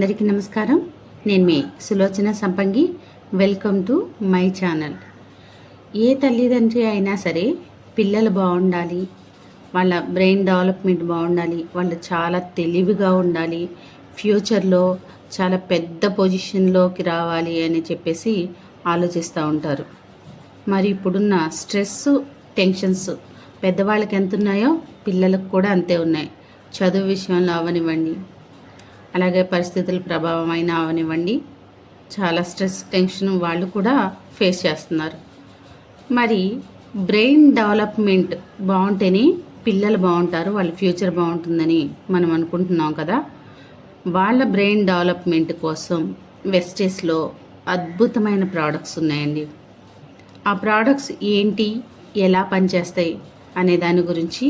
అందరికీ నమస్కారం. నేను మీ Sulochana Sampangi. Welcome to my channel. ఏ తల్లిదండ్రి అయినా సరే పిల్లలు బాగుండాలి, వాళ్ళ బ్రెయిన్ డెవలప్మెంట్ బాగుండాలి, వాళ్ళు చాలా తెలివిగా ఉండాలి, ఫ్యూచర్లో చాలా పెద్ద పొజిషన్లోకి రావాలి అని చెప్పేసి ఆలోచిస్తూ ఉంటారు. మరి ఇప్పుడున్న స్ట్రెస్, టెన్షన్స్ పెద్దవాళ్ళకి ఎంత ఉన్నాయో పిల్లలకు కూడా అంతే ఉన్నాయి. చదువు విషయంలో అవనివ్వండి, అలాగే పరిస్థితుల ప్రభావం అయినా అవనివ్వండి, చాలా స్ట్రెస్, టెన్షన్ వాళ్ళు కూడా ఫేస్ చేస్తున్నారు. మరి బ్రెయిన్ డెవలప్మెంట్ బాగుంటేనే పిల్లలు బాగుంటారు, వాళ్ళ ఫ్యూచర్ బాగుంటుందని మనం అనుకుంటున్నాం కదా. వాళ్ళ బ్రెయిన్ డెవలప్మెంట్ కోసం వెస్టేజ్లో అద్భుతమైన ప్రోడక్ట్స్ ఉన్నాయండి. ఆ ప్రోడక్ట్స్ ఏంటి, ఎలా పనిచేస్తాయి అనే దాని గురించి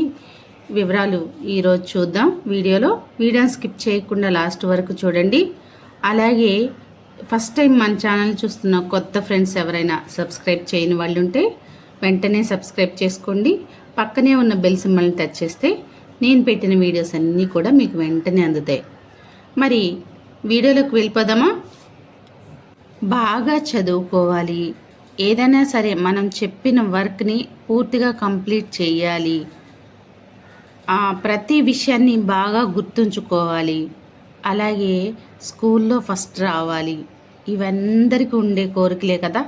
వివరాలు ఈరోజు చూద్దాం వీడియోని స్కిప్ చేయకుండా లాస్ట్ వరకు చూడండి. అలాగే ఫస్ట్ టైం మన ఛానల్ చూస్తున్న కొత్త ఫ్రెండ్స్ ఎవరైనా సబ్స్క్రైబ్ చేయని వాళ్ళు ఉంటే వెంటనే సబ్స్క్రైబ్ చేసుకోండి. పక్కనే ఉన్న బెల్ సింబల్ని టచ్ చేస్తే నేను పెట్టిన వీడియోస్ అన్నీ కూడా మీకు వెంటనే అందుతాయి. మరి వీడియోలోకి వెళ్ళిపోదామా? బాగా చదువుకోవాలి, ఏదైనా సరే మనం చెప్పిన వర్క్ని పూర్తిగా కంప్లీట్ చేయాలి, ప్రతి విషయాన్ని బాగా గుర్తుంచుకోవాలి, అలాగే స్కూల్లో ఫస్ట్ రావాలి. ఇవందరికీ ఉండే కోరికలే కదా,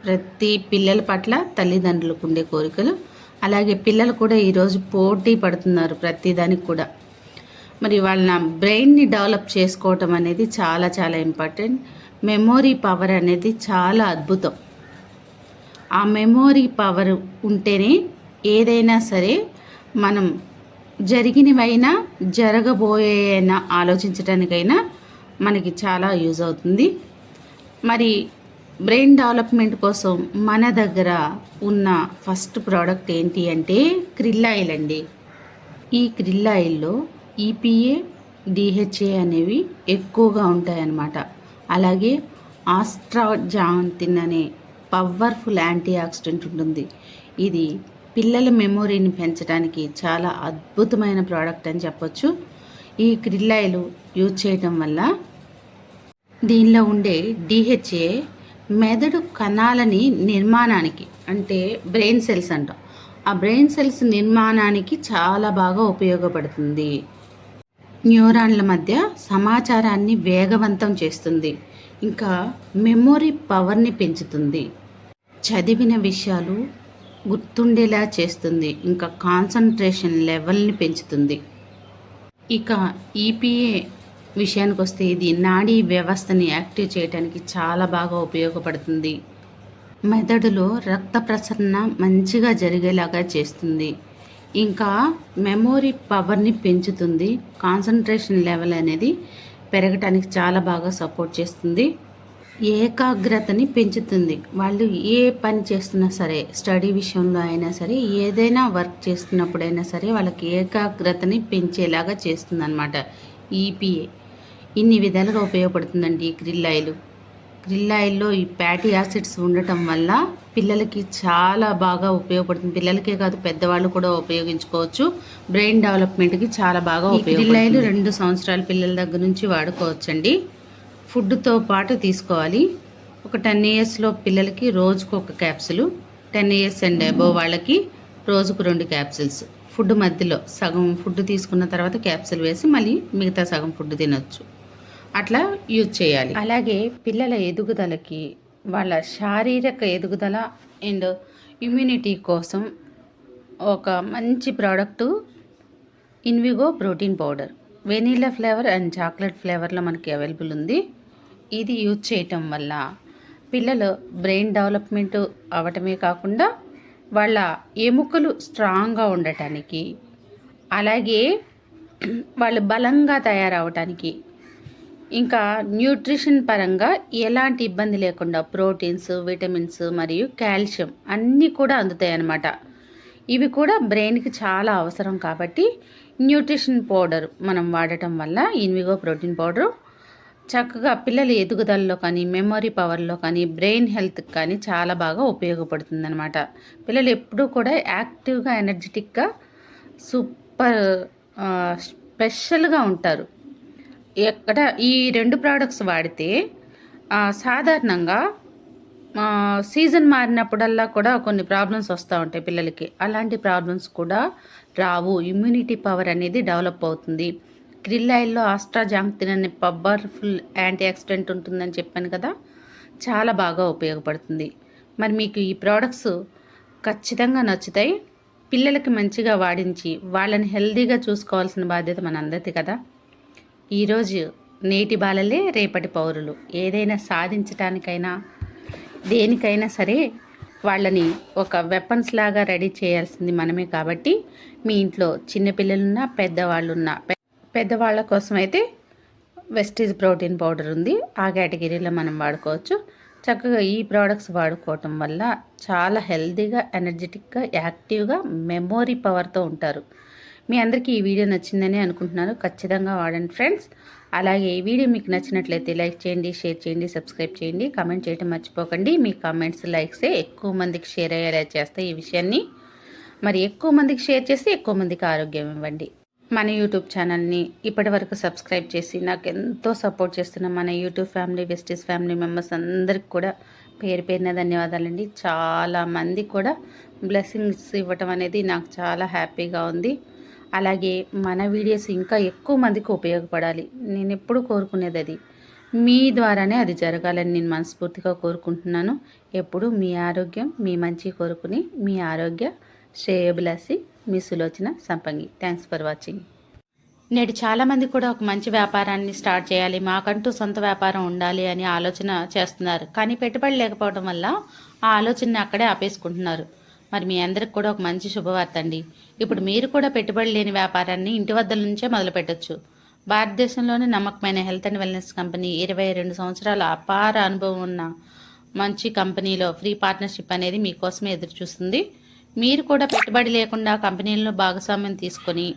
ప్రతి పిల్లల పట్ల తల్లిదండ్రులకు ఉండే కోరికలు. అలాగే పిల్లలు కూడా ఈరోజు పోటీ పడుతున్నారు ప్రతిదానికి కూడా. మరి వాళ్ళ బ్రెయిన్ని డెవలప్ చేసుకోవటం అనేది చాలా చాలా ఇంపార్టెంట్. మెమొరీ పవర్ అనేది చాలా అద్భుతం. ఆ మెమొరీ పవర్ ఉంటేనే ఏదైనా సరే మనం జరిగినవైనా జరగబోయేనా ఆలోచించడానికైనా మనకి చాలా యూజ్ అవుతుంది. మరి బ్రెయిన్ డెవలప్మెంట్ కోసం మన దగ్గర ఉన్న ఫస్ట్ ప్రోడక్ట్ ఏంటి అంటే క్రిల్ ఆయిల్ అండి. ఈ క్రిల్ ఆయిల్లో ఈపీఏ, డిహెచ్ఏ అనేవి ఎక్కువగా ఉంటాయన్నమాట. అలాగే ఆస్ట్రాజాంతిన్ అనే పవర్ఫుల్ యాంటీ ఆక్సిడెంట్ ఉంటుంది. ఇది పిల్లల మెమొరీని పెంచడానికి చాలా అద్భుతమైన ప్రోడక్ట్ అని చెప్పొచ్చు. ఈ క్రిల్ ఆయిల్ యూజ్ చేయటం వల్ల దీనిలో ఉండే డిహెచ్ఏ మెదడు కణాలని నిర్మాణానికి, అంటే బ్రెయిన్ సెల్స్ అంటాం, ఆ బ్రెయిన్ సెల్స్ నిర్మాణానికి చాలా బాగా ఉపయోగపడుతుంది. న్యూరాన్ల మధ్య సమాచారాన్ని వేగవంతం చేస్తుంది, ఇంకా మెమొరీ పవర్ని పెంచుతుంది, చదివిన విషయాలు గుర్తుండేలా చేస్తుంది, ఇంకా కాన్సన్ట్రేషన్ లెవెల్ని పెంచుతుంది. ఇక ఈపీఏ విషయానికి వస్తే ఇది నాడీ వ్యవస్థని యాక్టివ్ చేయడానికి చాలా బాగా ఉపయోగపడుతుంది. మెదడులో రక్త ప్రసరణ మంచిగా జరిగేలాగా చేస్తుంది, ఇంకా మెమొరీ పవర్ని పెంచుతుంది, కాన్సన్ట్రేషన్ లెవెల్ అనేది పెరగటానికి చాలా బాగా సపోర్ట్ చేస్తుంది, ఏకాగ్రతని పెంచుతుంది. వాళ్ళు ఏ పని చేస్తున్నా సరే, స్టడీ విషయంలో అయినా సరే, ఏదైనా వర్క్ చేస్తున్నప్పుడైనా సరే వాళ్ళకి ఏకాగ్రతని పెంచేలాగా చేస్తుంది అన్నమాట ఈపీఏ. ఇన్ని విధాలుగా ఉపయోగపడుతుందండి ఈ క్రిల్ ఆయిల్. క్రిల్ ఆయిల్లో ఈ ఫ్యాటీ యాసిడ్స్ ఉండటం వల్ల పిల్లలకి చాలా బాగా ఉపయోగపడుతుంది. పిల్లలకే కాదు, పెద్దవాళ్ళు కూడా ఉపయోగించుకోవచ్చు. బ్రెయిన్ డెవలప్మెంట్కి చాలా బాగా ఉపయోగపడుతుంది. క్రిల్ ఆయిల్ 2 సంవత్సరాల పిల్లల దగ్గర నుంచి వాడుకోవచ్చండి. ఫుడ్తో పాటు తీసుకోవాలి. ఒక 10 ఇయర్స్లో పిల్లలకి రోజుకు 1 క్యాప్సులు, 10 ఇయర్స్ అండ్ అబోవ్ వాళ్ళకి రోజుకు 2 క్యాప్సుల్స్. ఫుడ్ మధ్యలో సగం ఫుడ్ తీసుకున్న తర్వాత క్యాప్సుల్ వేసి మళ్ళీ మిగతా సగం ఫుడ్ తినొచ్చు. అట్లా యూజ్ చేయాలి. అలాగే పిల్లల ఎదుగుదలకి, వాళ్ళ శారీరక ఎదుగుదల అండ్ ఇమ్యూనిటీ కోసం ఒక మంచి product Invigo protein powder. Vanilla flavour and chocolate ఫ్లేవర్లో మనకి అవైలబుల్ ఉంది. ఇది యూజ్ చేయటం వల్ల పిల్లలు బ్రెయిన్ డెవలప్మెంట్ అవ్వటమే కాకుండా వాళ్ళ ఎముకలు స్ట్రాంగ్గా ఉండటానికి, అలాగే వాళ్ళు బలంగా తయారవటానికి, ఇంకా న్యూట్రిషన్ పరంగా ఎలాంటి ఇబ్బంది లేకుండా ప్రోటీన్స్, విటమిన్స్ మరియు కాల్షియం అన్నీ కూడా అందుతాయి అన్నమాట. ఇవి కూడా బ్రెయిన్కి చాలా అవసరం కాబట్టి న్యూట్రిషన్ పౌడర్ మనం వాడటం వల్ల ఇన్విగో ప్రోటీన్ పౌడరు చక్కగా పిల్లల ఎదుగుదలలో కానీ, మెమొరీ పవర్లో కానీ, బ్రెయిన్ హెల్త్కి కానీ చాలా బాగా ఉపయోగపడుతుంది అనమాట. పిల్లలు ఎప్పుడూ కూడా యాక్టివ్గా, ఎనర్జెటిక్గా, సూపర్ స్పెషల్గా ఉంటారు. ఎక్కడ ఈ 2 ప్రోడక్ట్స్ వాడితే సాధారణంగా సీజన్ మారినప్పుడల్లా కూడా కొన్ని ప్రాబ్లమ్స్ వస్తూ ఉంటాయి పిల్లలకి. అలాంటి ప్రాబ్లమ్స్ కూడా రావు. ఇమ్యూనిటీ పవర్ అనేది డెవలప్ అవుతుంది. క్రిల్ ఆయిల్లో ఆస్ట్రాజాంక్తిన్ అనే పవర్ఫుల్ యాంటీ ఆక్సిడెంట్ ఉంటుందని చెప్పాను కదా, చాలా బాగా ఉపయోగపడుతుంది. మరి మీకు ఈ ప్రోడక్ట్స్ ఖచ్చితంగా నచ్చుతాయి. పిల్లలకి మంచిగా వాడించి వాళ్ళని హెల్తీగా చూసుకోవాల్సిన బాధ్యత మనందరిది కదా. ఈరోజు నేటి బాలలే రేపటి పౌరులు. ఏదైనా సాధించటానికైనా దేనికైనా సరే వాళ్ళని ఒక వెపన్స్ లాగా రెడీ చేయాల్సింది మనమే. కాబట్టి మీ ఇంట్లో చిన్నపిల్లలున్నా పెద్దవాళ్ళున్నా, పెద్దవాళ్ళ కోసం అయితే వెస్టీజ్ ప్రోటీన్ పౌడర్ ఉంది. ఆ కేటగిరీలో మనం వాడుకోవచ్చు. చక్కగా ఈ ప్రోడక్ట్స్ వాడుకోవటం వల్ల చాలా హెల్తీగా, ఎనర్జెటిక్గా, యాక్టివ్గా, మెమొరీ పవర్తో ఉంటారు. మీ అందరికీ ఈ వీడియో నచ్చిందని అనుకుంటున్నాను. ఖచ్చితంగా వాడండి ఫ్రెండ్స్. అలాగే ఈ వీడియో మీకు నచ్చినట్లయితే లైక్ చేయండి, షేర్ చేయండి, సబ్స్క్రైబ్ చేయండి, కామెంట్ చేయడం మర్చిపోకండి. మీ కామెంట్స్, లైక్సే ఎక్కువ మందికి షేర్ అయ్యేలా చేస్తాయి ఈ విషయాన్ని. మరి ఎక్కువ మందికి షేర్ చేసి ఎక్కువ మందికి ఆరోగ్యం ఇవ్వండి. మన యూట్యూబ్ ఛానల్ని ఇప్పటి వరకు సబ్స్క్రైబ్ చేసి నాకు ఎంతో సపోర్ట్ చేస్తున్న మన యూట్యూబ్ ఫ్యామిలీ, వెస్టీస్ ఫ్యామిలీ మెంబర్స్ అందరికి కూడా పేరు పేరున ధన్యవాదాలండి. చాలామంది కూడా బ్లెస్సింగ్స్ ఇవ్వటం అనేది నాకు చాలా హ్యాపీగా ఉంది. అలాగే మన వీడియోస్ ఇంకా ఎక్కువ మందికి ఉపయోగపడాలి. నేను ఎప్పుడు కోరుకునేది అది. మీ ద్వారానే అది జరగాలని నేను మనస్ఫూర్తిగా కోరుకుంటున్నాను. ఎప్పుడు మీ ఆరోగ్యం, మీ మంచి కోరుకుని మీ ఆరోగ్య శ్రేయోభిలాషి మీ సులోచన సంపంగి. Thanks for watching. నేడు చాలామంది కూడా ఒక మంచి వ్యాపారాన్ని స్టార్ట్ చేయాలి, మాకంటూ సొంత వ్యాపారం ఉండాలి అని ఆలోచన చేస్తున్నారు. కానీ పెట్టుబడి లేకపోవడం వల్ల ఆ ఆలోచనని అక్కడే ఆపేసుకుంటున్నారు. మరి మీ అందరికి కూడా ఒక మంచి శుభవార్త అండి. ఇప్పుడు మీరు కూడా పెట్టుబడి లేని వ్యాపారాన్ని ఇంటి వద్ద నుంచే మొదలు పెట్టచ్చు. భారతదేశంలోని నమ్మకమైన హెల్త్ అండ్ వెల్నెస్ కంపెనీ, 22 సంవత్సరాల అపార అనుభవం ఉన్న మంచి కంపెనీలో ఫ్రీ పార్ట్నర్షిప్ అనేది మీకోసమే ఎదురు చూస్తుంది. మీరు కూడా పెట్టుబడి లేకుండా కంపెనీలను భాగస్వామ్యం తీసుకొని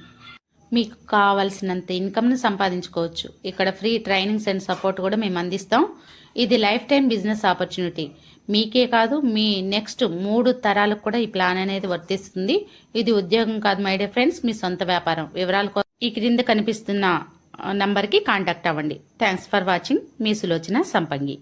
మీకు కావాల్సినంత ఇన్కమ్ను సంపాదించుకోవచ్చు. ఇక్కడ ఫ్రీ ట్రైనింగ్స్ అండ్ సపోర్ట్ కూడా మేము అందిస్తాం. ఇది లైఫ్ టైం బిజినెస్ ఆపర్చునిటీ. మీకే కాదు, మీ నెక్స్ట్ 3 తరాలకు కూడా ఈ ప్లాన్ అనేది వర్తిస్తుంది. ఇది ఉద్యోగం కాదు మై డియర్ ఫ్రెండ్స్, మీ సొంత వ్యాపారం. వివరాల కోసం ఈ క్రింద కనిపిస్తున్న నంబర్కి కాంటాక్ట్ అవ్వండి. Thanks for watching. మీ సులోచన సంపంగి.